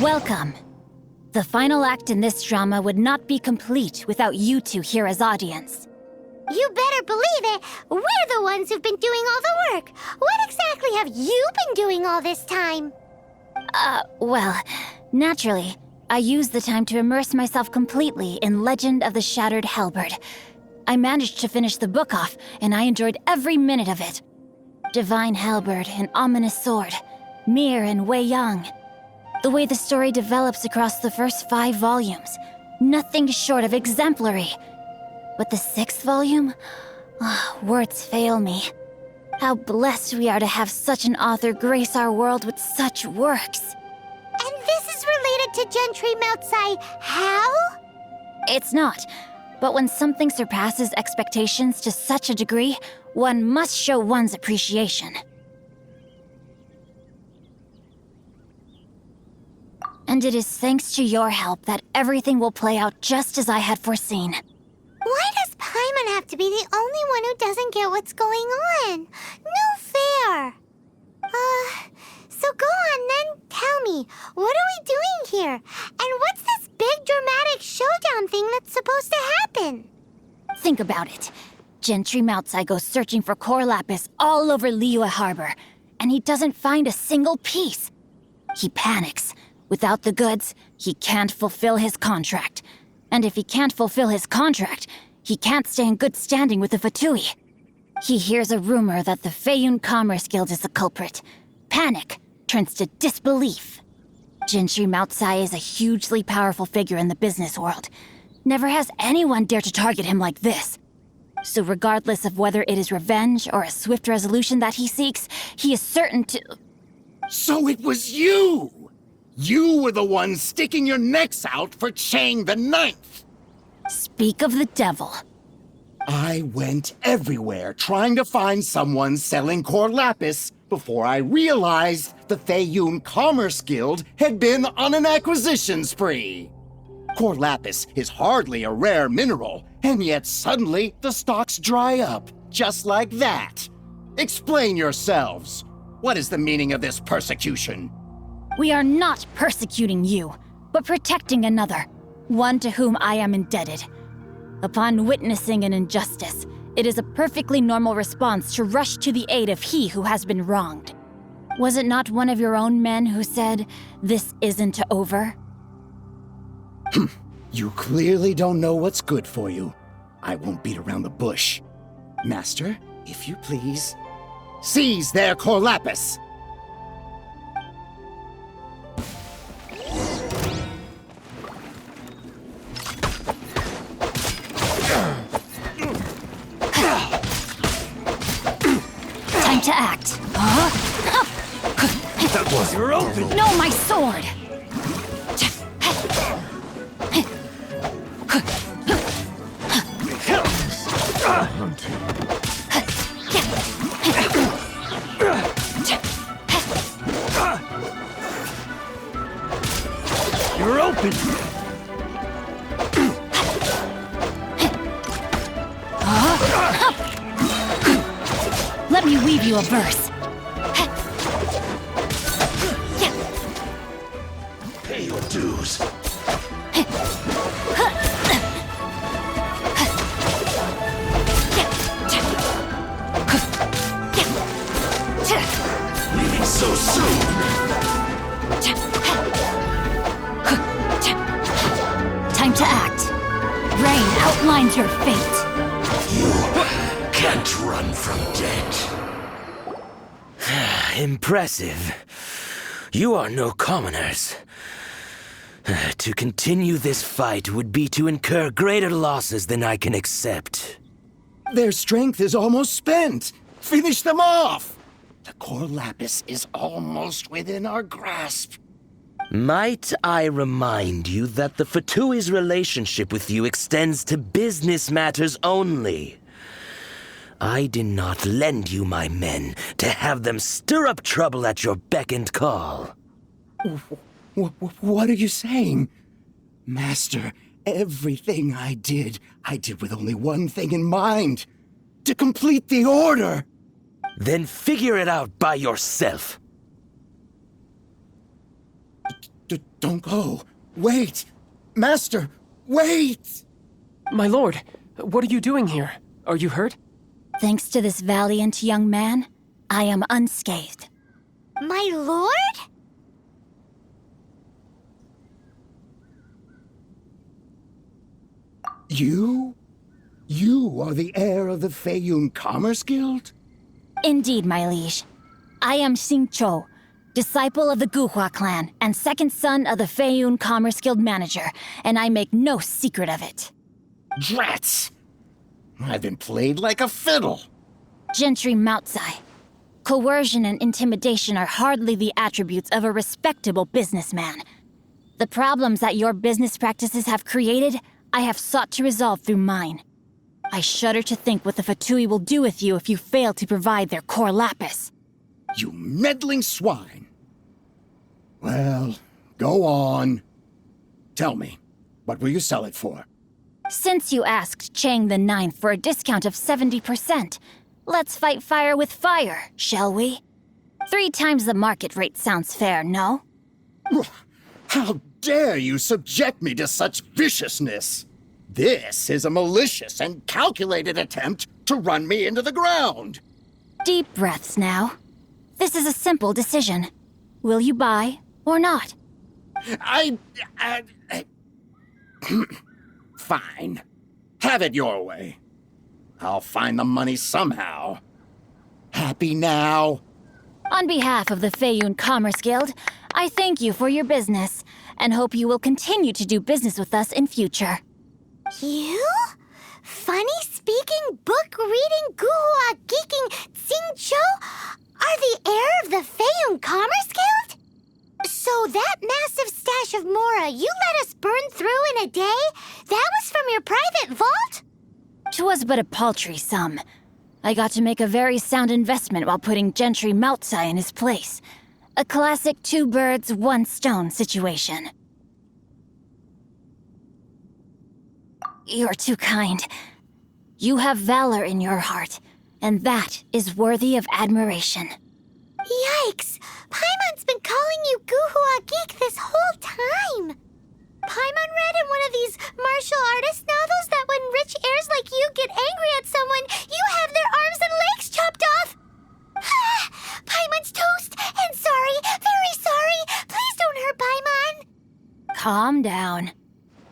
Welcome. The final act in this drama would not be complete without you two here as audience. You better believe it. We're the ones who've been doing all the work. What exactly have you been doing all this time? Well, naturally, I used the time to immerse myself completely in Legend of the Shattered Halberd. I managed to finish the book off, and I enjoyed every minute of it. Divine Halberd, an ominous sword, Mir and Wei Yang. The way the story develops across the first 5 volumes, nothing short of exemplary. But the 6th volume? Words fail me. How blessed we are to have such an author grace our world with such works. And this is related to Gentry Moutsai how? It's not. But when something surpasses expectations to such a degree, one must show one's appreciation. And it is thanks to your help that everything will play out just as I had foreseen. Why does Paimon have to be the only one who doesn't get what's going on? No fair. So go on then, tell me, what are we doing here? And what's this big dramatic showdown thing that's supposed to happen? Think about it. Gentry Moutsai goes searching for core lapis all over Liyue Harbor, and he doesn't find a single piece. He panics. Without the goods, he can't fulfill his contract. And if he can't fulfill his contract, he can't stay in good standing with the Fatui. He hears a rumor that the Feiyun Commerce Guild is the culprit. Panic turns to disbelief. Gentry Moutsai is a hugely powerful figure in the business world. Never has anyone dared to target him like this. So regardless of whether it is revenge or a swift resolution that he seeks, he is certain to... So it was you! You were the one sticking your necks out for Chang the Ninth! Speak of the devil. I went everywhere trying to find someone selling core lapis before I realized the Feiyun Commerce Guild had been on an acquisition spree. Core lapis is hardly a rare mineral, and yet suddenly the stocks dry up, just like that. Explain yourselves. What is the meaning of this persecution? We are not persecuting you, but protecting another, one to whom I am indebted. Upon witnessing an injustice, it is a perfectly normal response to rush to the aid of he who has been wronged. Was it not one of your own men who said, "This isn't over"? You clearly don't know what's good for you. I won't beat around the bush. Master, if you please, seize their core lapis! Time to act. That was your open! No, my sword! You're open! Let me weave you a verse. Pay your dues. Leaving so soon! Time to act. Rain outlines your fate. You can't run from death. Impressive. You are no commoners. To continue this fight would be to incur greater losses than I can accept. Their strength is almost spent. Finish them off! The core lapis is almost within our grasp. Might I remind you that the Fatui's relationship with you extends to business matters only? I did not lend you my men to have them stir up trouble at your beck and call. What are you saying? Master, everything I did with only one thing in mind. To complete the order! Then figure it out by yourself. Don't go. Wait! Master, wait! My lord, what are you doing here? Are you hurt? Thanks to this valiant young man, I am unscathed. My lord? You? You are the heir of the Feiyun Commerce Guild? Indeed, my liege. I am Xing Chou, disciple of the Guhua clan and second son of the Feiyun Commerce Guild manager, and I make no secret of it. Drats! I've been played like a fiddle. Gentry Moutsai. Coercion and intimidation are hardly the attributes of a respectable businessman. The problems that your business practices have created, I have sought to resolve through mine. I shudder to think what the Fatui will do with you if you fail to provide their core lapis. You meddling swine. Well, go on. Tell me, what will you sell it for? Since you asked Chang the Ninth for a discount of 70%, let's fight fire with fire, shall we? 3 times the market rate sounds fair, no? How dare you subject me to such viciousness? This is a malicious and calculated attempt to run me into the ground. Deep breaths now. This is a simple decision. Will you buy or not? Fine. Have it your way. I'll find the money somehow. Happy now? On behalf of the Feiyun Commerce Guild, I thank you for your business and hope you will continue to do business with us in future. You? Funny-speaking, book-reading, guhua geeking Xing Chou are the heir of the Feiyun Commerce Guild? So that massive stash of Mora you let us burn through in a day? That was from your private vault? 'Twas but a paltry sum. I got to make a very sound investment while putting Gentry Moutsai in his place. A classic 2 birds, 1 stone situation. You're too kind. You have valor in your heart, and that is worthy of admiration. Yikes! Paimon's been calling you Guhua Geek this whole time! Paimon read in one of these martial artist novels that when rich heirs like you get angry at someone, you have their arms and legs chopped off! Paimon's toast! And sorry, very sorry! Please don't hurt Paimon! Calm down.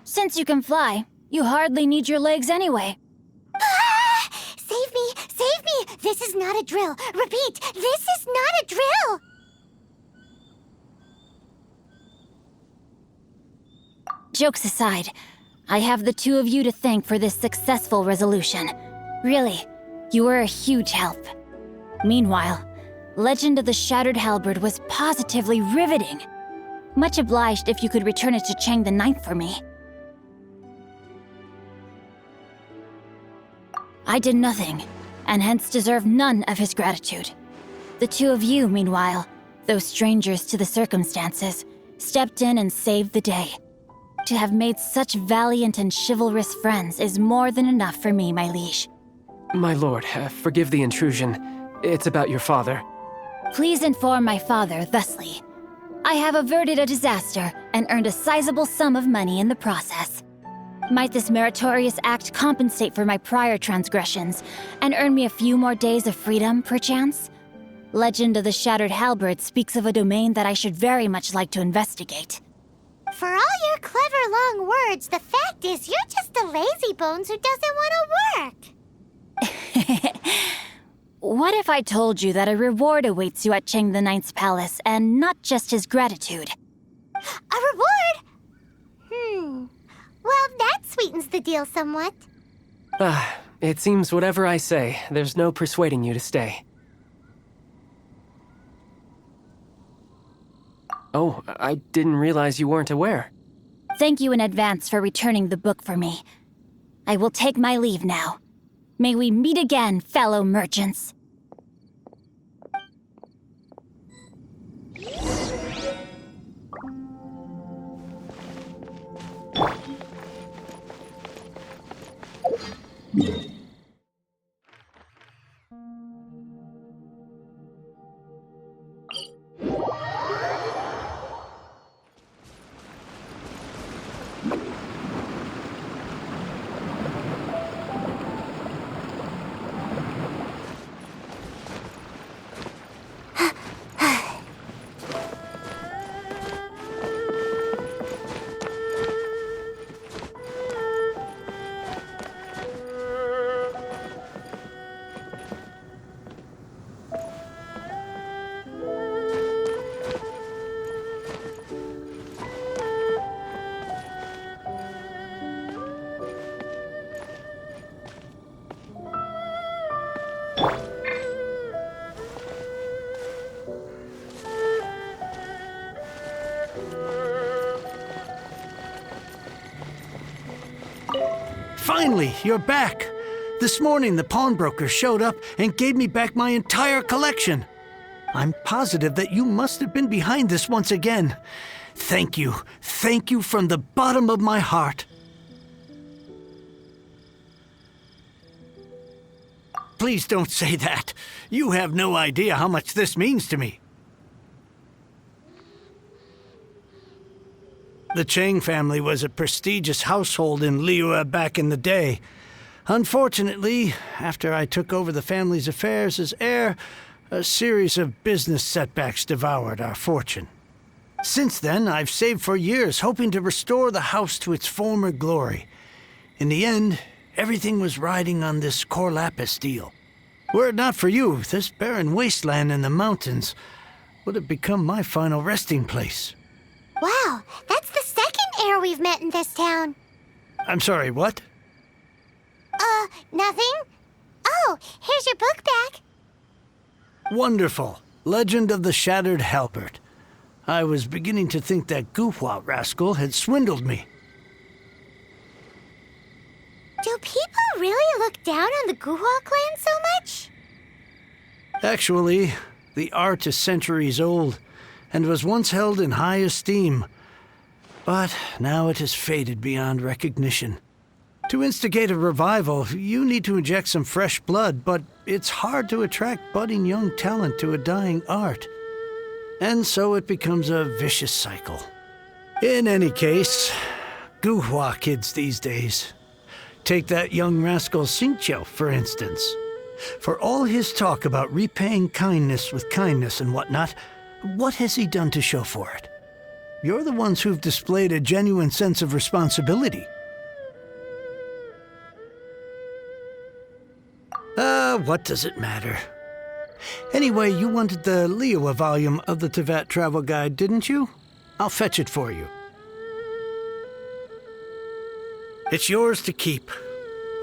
Since you can fly, you hardly need your legs anyway. Save me! Save me! This is not a drill! Repeat, this is not a drill! Jokes aside, I have the 2 of you to thank for this successful resolution. Really, you were a huge help. Meanwhile, Legend of the Shattered Halberd was positively riveting. Much obliged if you could return it to Chang the Ninth for me. I did nothing, and hence deserve none of his gratitude. The 2 of you, meanwhile, though strangers to the circumstances, stepped in and saved the day. To have made such valiant and chivalrous friends is more than enough for me, my liege. My lord, forgive the intrusion. It's about your father. Please inform my father thusly. I have averted a disaster and earned a sizable sum of money in the process. Might this meritorious act compensate for my prior transgressions and earn me a few more days of freedom, perchance? Legend of the Shattered Halberd speaks of a domain that I should very much like to investigate. For all your clever long words, the fact is you're just a lazy bones who doesn't want to work. What if I told you that a reward awaits you at Chang the Ninth's palace, and not just his gratitude? A reward? Well, that sweetens the deal somewhat. It seems whatever I say, there's no persuading you to stay. Oh, I didn't realize you weren't aware. Thank you in advance for returning the book for me. I will take my leave now. May we meet again, fellow merchants. Finally, you're back. This morning, the pawnbroker showed up and gave me back my entire collection. I'm positive that you must have been behind this once again. Thank you. Thank you from the bottom of my heart. Please don't say that. You have no idea how much this means to me. The Chang family was a prestigious household in Liyue back in the day. Unfortunately, after I took over the family's affairs as heir, a series of business setbacks devoured our fortune. Since then, I've saved for years, hoping to restore the house to its former glory. In the end, everything was riding on this core lapis deal. Were it not for you, this barren wasteland in the mountains would have become my final resting place. Wow, that's the second heir we've met in this town. I'm sorry, what? Nothing? Oh, here's your book back. Wonderful. Legend of the Shattered Halberd. I was beginning to think that Guhua rascal had swindled me. Do people really look down on the Guhua clan so much? Actually, the art is centuries old and was once held in high esteem. But now it has faded beyond recognition. To instigate a revival, you need to inject some fresh blood, but it's hard to attract budding young talent to a dying art. And so it becomes a vicious cycle. In any case, Guhua kids these days. Take that young rascal Xingqiu, for instance. For all his talk about repaying kindness with kindness and whatnot, what has he done to show for it? You're the ones who've displayed a genuine sense of responsibility. What does it matter? Anyway, you wanted the Liyue volume of the Teyvat travel guide, didn't you? I'll fetch it for you. It's yours to keep.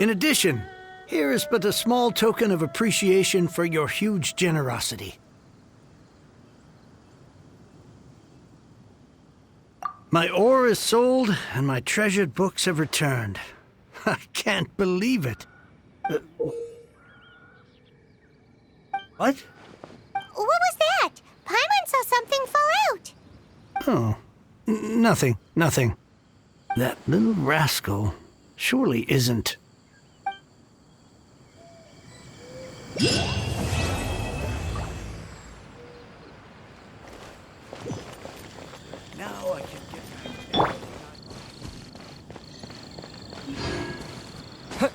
In addition, here is but a small token of appreciation for your huge generosity. My ore is sold, and my treasured books have returned. I can't believe it. What? What was that? Paimon saw something fall out. Oh, nothing. That little rascal surely isn't. Now I can get back. Huh?